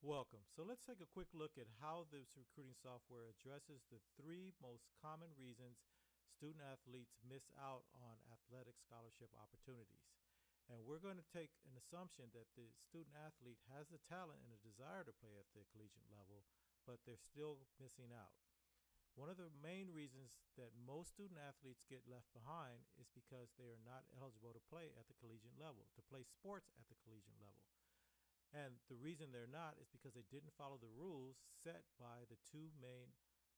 Welcome. So let's take a quick look at how this recruiting software addresses the three most common reasons student athletes miss out on athletic scholarship opportunities. And we're going to take an assumption that the student athlete has the talent and the desire to play at the collegiate level, but they're still missing out. One of the main reasons that most student athletes get left behind is because they are not eligible to play at the collegiate level, to play sports at the collegiate level. And the reason they're not is because they didn't follow the rules set by the two main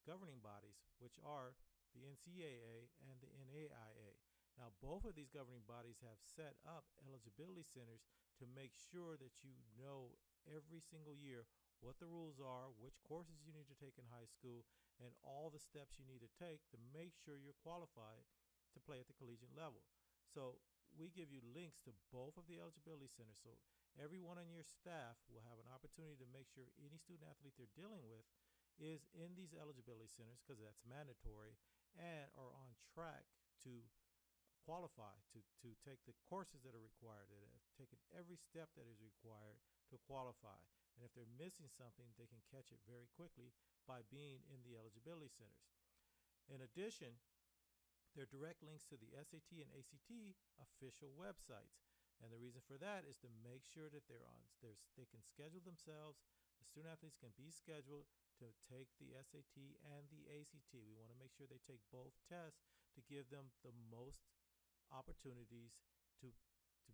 governing bodies, which are the NCAA and the NAIA. Now, both of these governing bodies have set up eligibility centers to make sure that you know every single year what the rules are, which courses you need to take in high school, and all the steps you need to take to make sure you're qualified to play at the collegiate level. So we give you links to both of the eligibility centers. So everyone on your staff will have an opportunity to make sure any student athlete they're dealing with is in these eligibility centers, because that's mandatory, and are on track to qualify, to take the courses that are required, that have taken every step that is required to qualify. And if they're missing something, they can catch it very quickly by being in the eligibility centers. In addition, there are direct links to the SAT and ACT official websites. And the reason for that is to make sure that they can schedule themselves. The student athletes can be scheduled to take the SAT and the ACT. We want to make sure they take both tests to give them the most opportunities to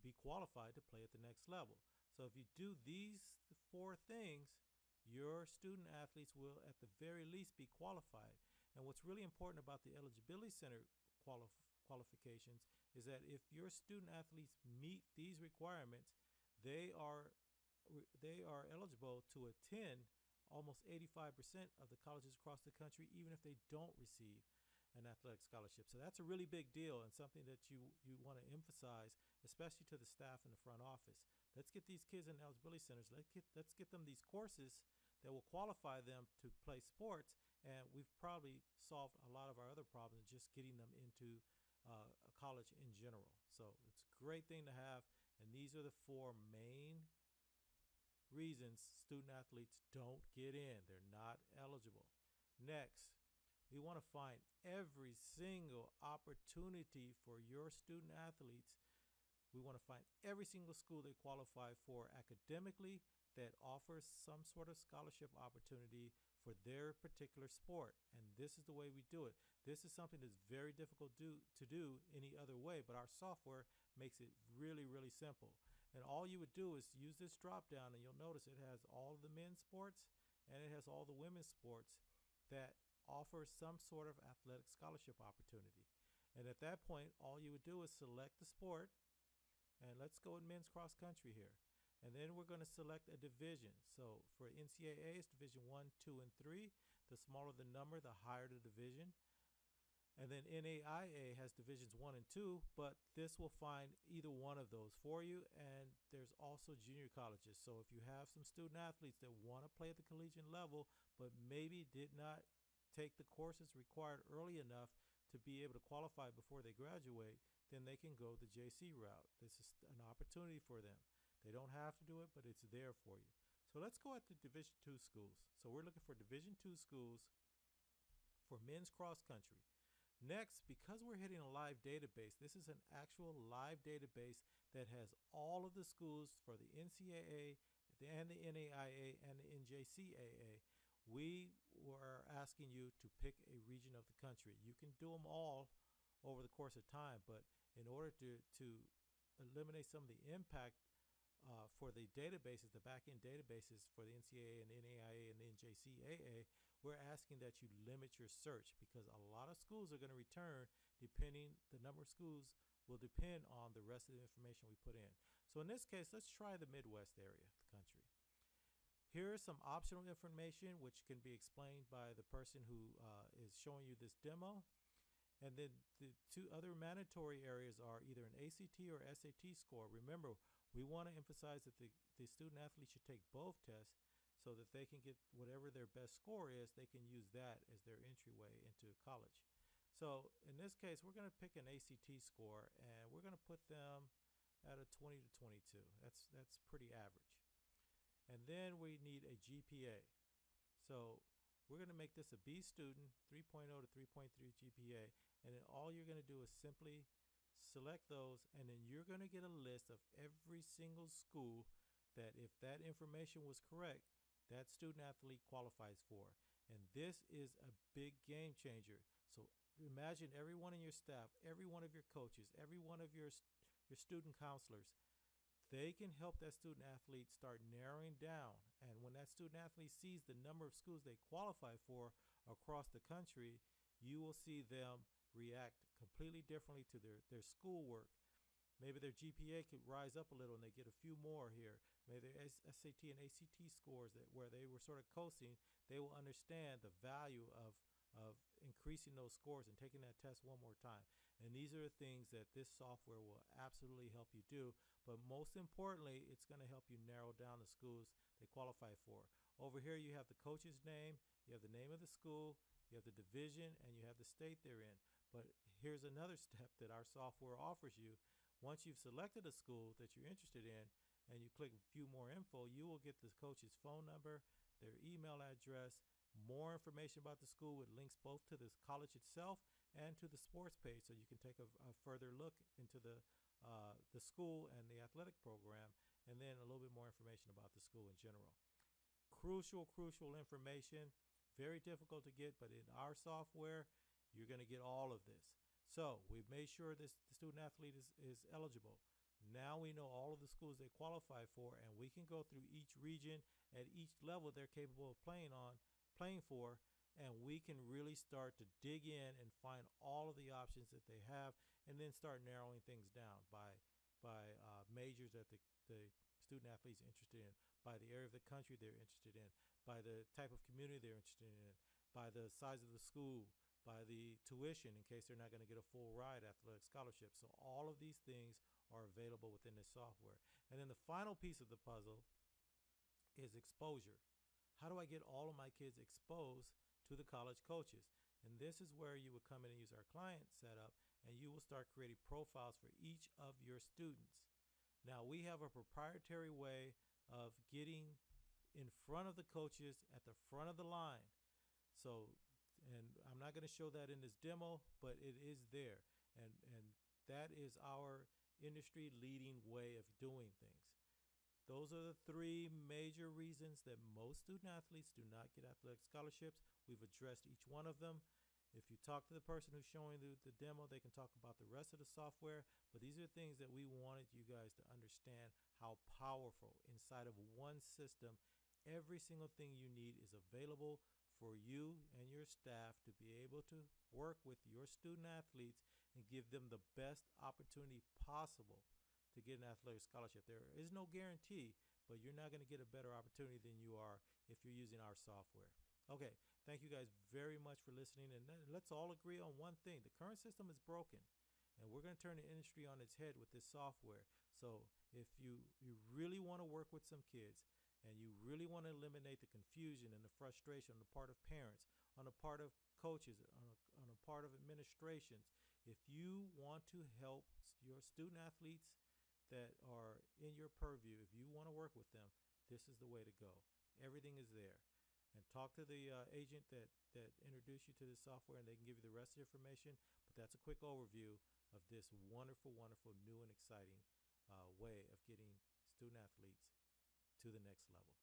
be qualified to play at the next level. So if you do these four things, your student athletes will at the very least be qualified. And what's really important about the Eligibility Center qualifications is that if your student athletes meet these requirements, they are eligible to attend almost 85% of the colleges across the country, even if they don't receive an athletic scholarship. So that's a really big deal, and something that you want to emphasize, especially to the staff in the front office. Let's get these kids in eligibility centers. Let's get them these courses that will qualify them to play sports, and we've probably solved a lot of our other problems just getting them into a college in general. So it's a great thing to have, and these are the four main reasons student athletes don't get in. They're not eligible. Next, we want to find every single opportunity for your student athletes. We want to find every single school they qualify for academically that offers some sort of scholarship opportunity for their particular sport. And this is the way we do it. This is something that's very difficult to do any other way, but our software makes it really, really simple. And all you would do is use this drop down, and you'll notice it has all of the men's sports and it has all the women's sports that offer some sort of athletic scholarship opportunity. And at that point, all you would do is select the sport, and let's go in men's cross country here. And then we're going to select a division. So for NCAA, it's Division 1, 2, and 3. The smaller the number, the higher the division. And then NAIA has Divisions 1 and 2, but this will find either one of those for you. And there's also junior colleges. So if you have some student athletes that want to play at the collegiate level, but maybe did not take the courses required early enough to be able to qualify before they graduate, then they can go the JC route. This is an opportunity for them. They don't have to do it, but it's there for you. So let's go at the Division II schools. So we're looking for Division II schools for men's cross country. Next, because we're hitting a live database, this is an actual live database that has all of the schools for the NCAA and the NAIA and the NJCAA. We were asking you to pick a region of the country. You can do them all over the course of time, but in order to eliminate some of the impact for the databases, the back-end databases for the NCAA and NAIA and NJCAA, we're asking that you limit your search, because a lot of schools are going to return. The number of schools will depend on the rest of the information we put in. So in this case, let's try the Midwest area of the country. Here is some optional information which can be explained by the person who is showing you this demo. And then the two other mandatory areas are either an ACT or SAT score. Remember, we want to emphasize that the student athlete should take both tests so that they can get whatever their best score is. They can use that as their entryway into college. So in this case, we're going to pick an ACT score, and we're going to put them at a 20 to 22. That's pretty average. And And then we need a GPA. So we're going to make this a B student, 3.0 to 3.3 GPA. And then all you're going to do is simply select those, and then you're going to get a list of every single school that, if that information was correct, that student athlete qualifies for. And this is a big game changer. So imagine everyone in your staff, every one of your coaches, every one of your student counselors, they can help that student athlete start narrowing down. And when that student athlete sees the number of schools they qualify for across the country, you will see them react completely differently to their schoolwork. Maybe their GPA could rise up a little and they get a few more here. Maybe their SAT and ACT scores, that where they were sort of coasting, they will understand the value of increasing those scores and taking that test one more time. And these are the things that this software will absolutely help you do. But most importantly, it's going to help you narrow down the schools they qualify for. Over here, you have the coach's name, you have the name of the school, you have the division, and you have the state they're in. But here's another step that our software offers you. Once you've selected a school that you're interested in and you click view more info, you will get the coach's phone number, their email address, more information about the school with links both to the college itself and to the sports page, so you can take a further look into the school and the athletic program, and then a little bit more information about the school in general. Crucial information, very difficult to get, but in our software, you're going to get all of this. So we've made sure the student athlete is eligible. Now we know all of the schools they qualify for, and we can go through each region at each level they're capable of playing for, and we can really start to dig in and find all of the options that they have, and then start narrowing things down by majors that the student athlete's interested in, by the area of the country they're interested in, by the type of community they're interested in, by the size of the school, by the tuition in case they're not going to get a full ride athletic scholarship. So all of these things are available within this software. And then the final piece of the puzzle is exposure. How do I get all of my kids exposed to the college coaches? And this is where you would come in and use our client setup, and you will start creating profiles for each of your students. Now, we have a proprietary way of getting in front of the coaches at the front of the line. So, and I'm not going to show that in this demo, but it is there. And that is our industry leading way of doing things. Those are the three major reasons that most student athletes do not get athletic scholarships. We've addressed each one of them. If you talk to the person who's showing the demo, they can talk about the rest of the software. But these are things that we wanted you guys to understand, how powerful inside of one system, every single thing you need is available for you and your staff to be able to work with your student athletes and give them the best opportunity possible to get an athletic scholarship. There is no guarantee, but you're not going to get a better opportunity than you are if you're using our software. Okay, thank you guys very much for listening, and let's all agree on one thing. The current system is broken, and we're going to turn the industry on its head with this software. So if you really want to work with some kids, and you really want to eliminate the confusion and the frustration on the part of parents, on the part of coaches, on the part of administrations, if you want to help your student athletes that are in your purview, if you want to work with them, this is the way to go. Everything is there. And talk to the agent that introduced you to this software, and they can give you the rest of the information. But that's a quick overview of this wonderful, wonderful, new and exciting way of getting student athletes to the next level.